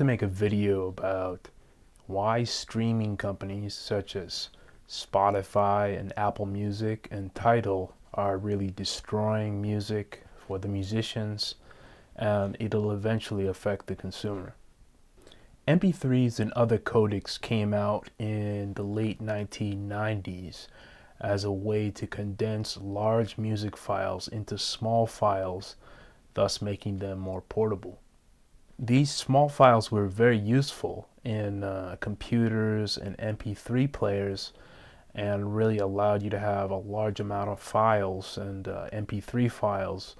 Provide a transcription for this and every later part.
to make a video about why streaming companies such as Spotify and Apple Music and Tidal are really destroying music for the musicians, and it'll eventually affect the consumer. MP3s and other codecs came out in the late 1990s as a way to condense large music files into small files, thus making them more portable. These small files were very useful in computers and MP3 players, and really allowed you to have a large amount of files and MP3 files,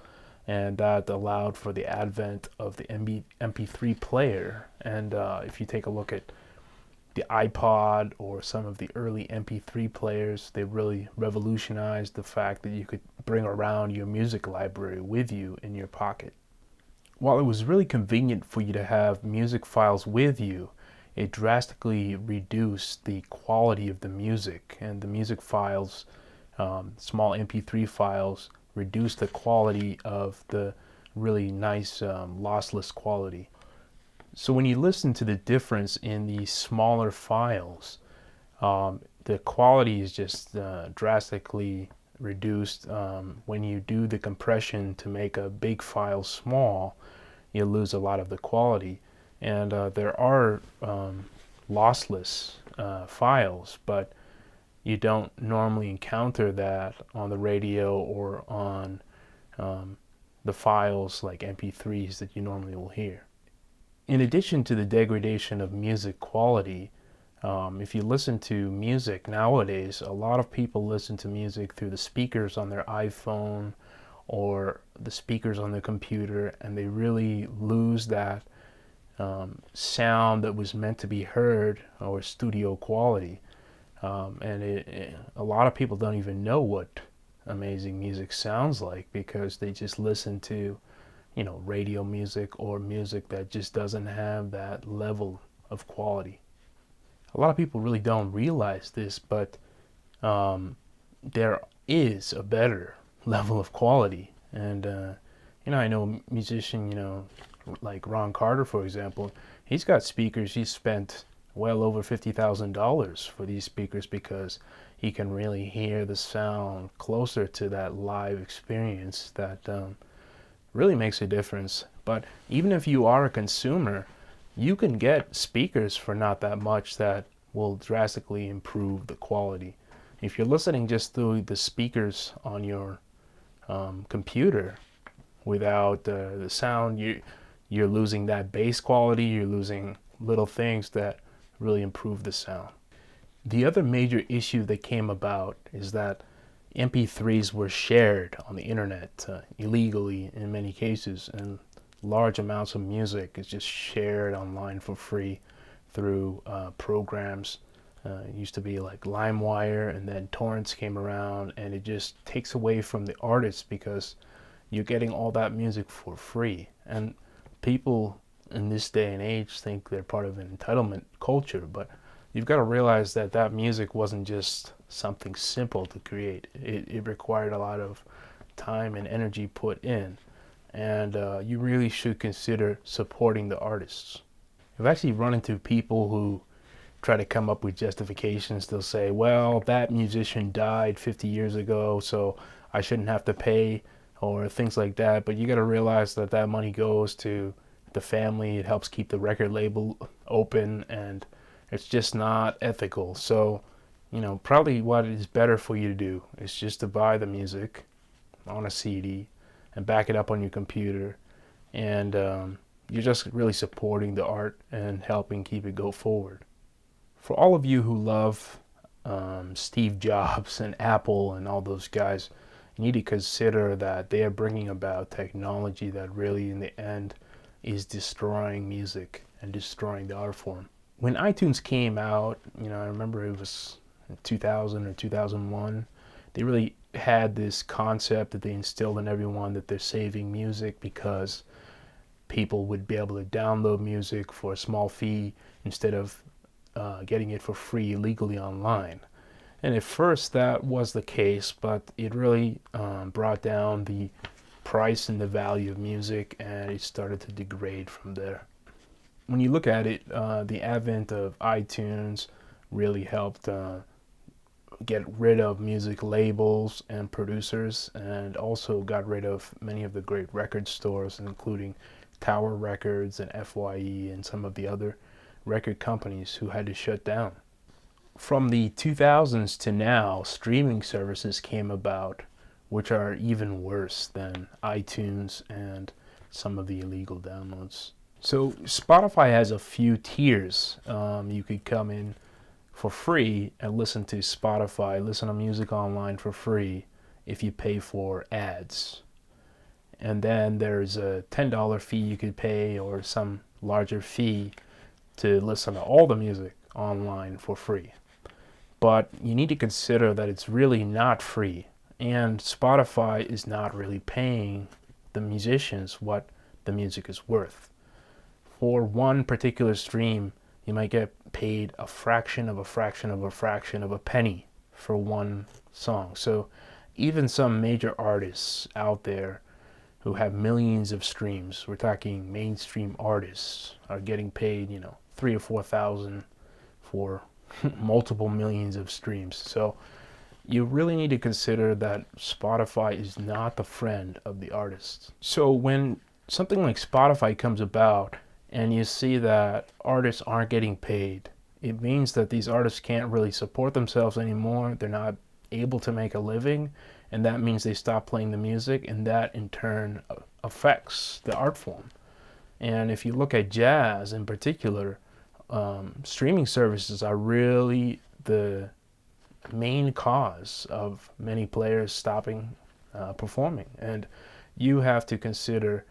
and that allowed for the advent of the MP3 player. And if you take a look at the iPod or some of the early MP3 players, they really revolutionized the fact that you could bring around your music library with you in your pocket. While it was really convenient for you to have music files with you, it drastically reduced the quality of the music, and the music files, small MP3 files, reduced the quality of the really nice lossless quality. So when you listen to the difference in these smaller files, the quality is just drastically reduced. When you do the compression to make a big file small, you lose a lot of the quality. And there are lossless files, but you don't normally encounter that on the radio or on the files like MP3s that you normally will hear. In addition to the degradation of music quality, if you listen to music nowadays, a lot of people listen to music through the speakers on their iPhone or the speakers on their computer, and they really lose that sound that was meant to be heard, or studio quality. And a lot of people don't even know what amazing music sounds like, because they just listen to, radio music or music that just doesn't have that level of quality. A lot of people really don't realize this, but there is a better level of quality. And I know a musician, like Ron Carter, for example. He's got speakers. He's spent well over $50,000 for these speakers, because he can really hear the sound closer to that live experience that really makes a difference. But even if you are a consumer, you can get speakers for not that much that will drastically improve the quality. If you're listening just through the speakers on your computer without the sound, you're losing that bass quality. You're losing little things that really improve the sound. The other major issue that came about is that MP3s were shared on the internet illegally in many cases, and large amounts of music is just shared online for free through programs. It used to be like LimeWire, and then torrents came around, and it just takes away from the artists, because you're getting all that music for free. And people in this day and age think they're part of an entitlement culture, but you've got to realize that that music wasn't just something simple to create. It required a lot of time and energy put in, and you really should consider supporting the artists. I've actually run into people who try to come up with justifications. They'll say, well, that musician died 50 years ago, so I shouldn't have to pay, or things like that. But you got to realize that that money goes to the family. It helps keep the record label open, and it's just not ethical. So, probably what is better for you to do is just to buy the music on a CD and back it up on your computer, and you're just really supporting the art and helping keep it go forward. For all of you who love Steve Jobs and Apple and all those guys, you need to consider that they are bringing about technology that really, in the end, is destroying music and destroying the art form. When iTunes came out, I remember it was in 2000 or 2001, they really had this concept that they instilled in everyone, that they're saving music because people would be able to download music for a small fee instead of getting it for free legally online. And at first that was the case, but it really brought down the price and the value of music, and it started to degrade from there. when you look at it, the advent of iTunes really helped get rid of music labels and producers, and also got rid of many of the great record stores, including Tower Records and FYE and some of the other record companies who had to shut down. From the 2000s to now, streaming services came about, which are even worse than iTunes and some of the illegal downloads. So Spotify has a few tiers. You could come in for free and listen to Spotify, listen to music online for free if you pay for ads. And then there's a $10 fee you could pay, or some larger fee to listen to all the music online for free. But you need to consider that it's really not free, and Spotify is not really paying the musicians what the music is worth. For one particular stream, you might get paid a fraction of a fraction of a fraction of a penny for one song. So even some major artists out there who have millions of streams, we're talking mainstream artists, are getting paid, 3 or 4,000 for multiple millions of streams. So you really need to consider that Spotify is not the friend of the artists. So when something like Spotify comes about and you see that artists aren't getting paid, it means that these artists can't really support themselves anymore. They're not able to make a living, and that means they stop playing the music, and that in turn affects the art form. And if you look at jazz in particular, streaming services are really the main cause of many players stopping performing. And you have to consider,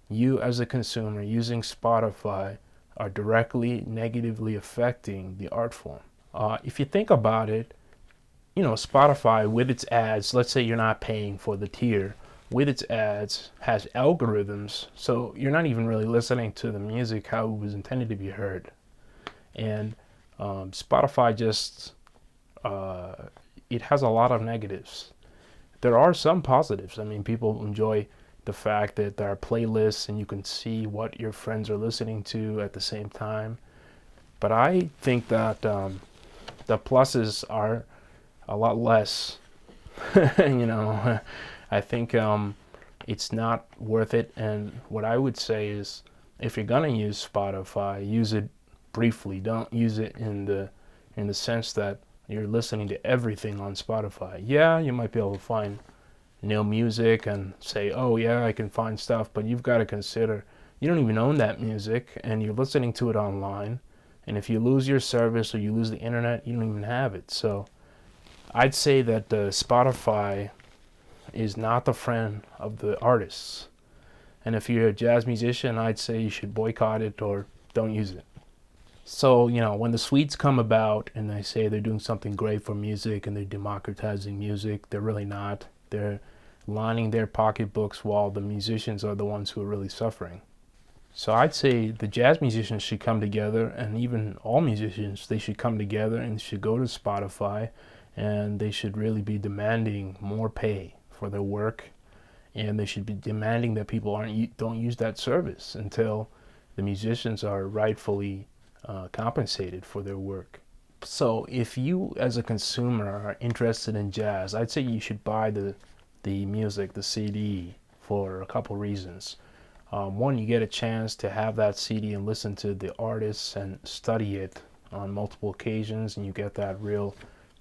you as a consumer using Spotify are directly negatively affecting the art form. If you think about it, Spotify with its ads, let's say you're not paying for the tier, with its ads has algorithms, so you're not even really listening to the music how it was intended to be heard. And Spotify just, it has a lot of negatives. There are some positives. I mean, people enjoy the fact that there are playlists and you can see what your friends are listening to at the same time. But I think that the pluses are a lot less. I think it's not worth it. And what I would say is, if you're gonna use Spotify, use it briefly. Don't use it in the sense that you're listening to everything on Spotify. Yeah, you might be able to find new music and say, oh yeah, I can find stuff, but you've got to consider you don't even own that music and you're listening to it online. And if you lose your service or you lose the internet, you don't even have it. So I'd say that Spotify is not the friend of the artists. And if you're a jazz musician, I'd say you should boycott it or don't use it. So, when the Swedes come about and they say they're doing something great for music and they're democratizing music, they're really not. They're lining their pocketbooks while the musicians are the ones who are really suffering. So I'd say the jazz musicians should come together, and even all musicians, they should come together and should go to Spotify, and they should really be demanding more pay for their work, and they should be demanding that people don't use that service until the musicians are rightfully compensated for their work. So if you as a consumer are interested in jazz, I'd say you should buy the music, the CD, for a couple reasons. One, you get a chance to have that CD and listen to the artists and study it on multiple occasions, and you get that real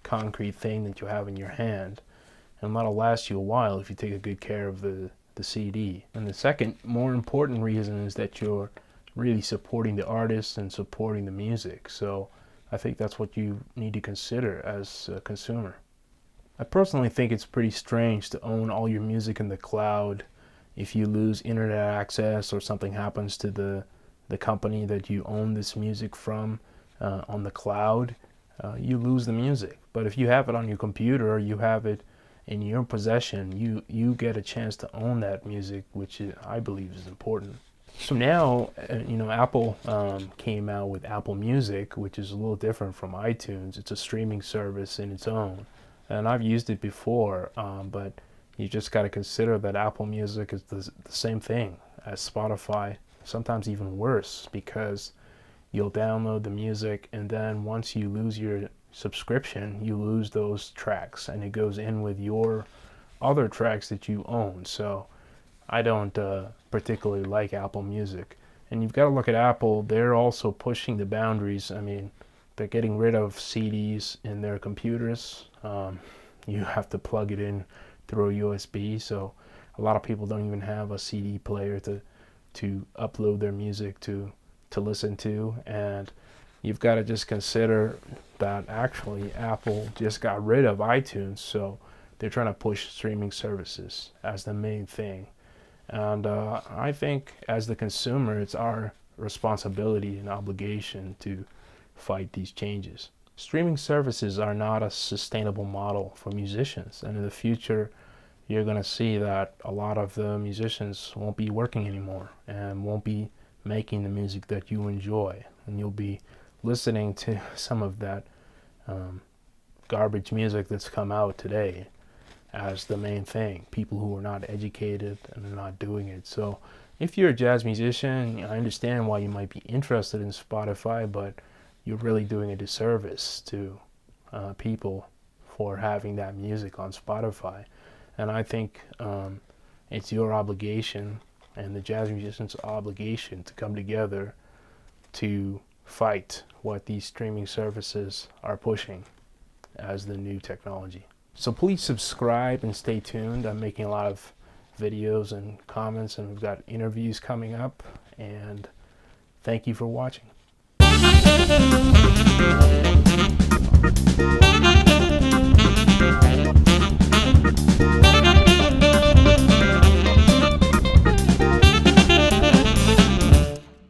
concrete thing that you have in your hand. And that'll last you a while if you take a good care of the CD. And the second, more important reason is that you're really supporting the artists and supporting the music. So I think that's what you need to consider as a consumer. I personally think it's pretty strange to own all your music in the cloud. If you lose internet access or something happens to the company that you own this music from on the cloud, you lose the music. But if you have it on your computer or you have it in your possession, you get a chance to own that music, which I believe is important. So now, Apple came out with Apple Music, which is a little different from iTunes. It's a streaming service in its own. And I've used it before, but you just got to consider that Apple Music is the same thing as Spotify, sometimes even worse, because You'll download the music, and then once you lose your subscription, you lose those tracks, and it goes in with your other tracks that you own. So I don't particularly like Apple Music. And you've got to look at Apple. They're also pushing the boundaries. I mean, they're getting rid of CDs in their computers. You have to plug it in through a USB. So a lot of people don't even have a CD player to upload their music to listen to. And you've got to just consider that actually Apple just got rid of iTunes. So they're trying to push streaming services as the main thing. And I think as the consumer, it's our responsibility and obligation to fight these changes. Streaming services are not a sustainable model for musicians. And in the future, you're going to see that a lot of the musicians won't be working anymore and won't be making the music that you enjoy. And you'll be listening to some of that garbage music that's come out today as the main thing. People who are not educated and are not doing it. So if you're a jazz musician, I understand why you might be interested in Spotify, but you're really doing a disservice to people for having that music on Spotify. And I think it's your obligation and the jazz musicians' obligation to come together to fight what these streaming services are pushing as the new technology. So please subscribe and stay tuned. I'm making a lot of videos and comments, and we've got interviews coming up. And thank you for watching.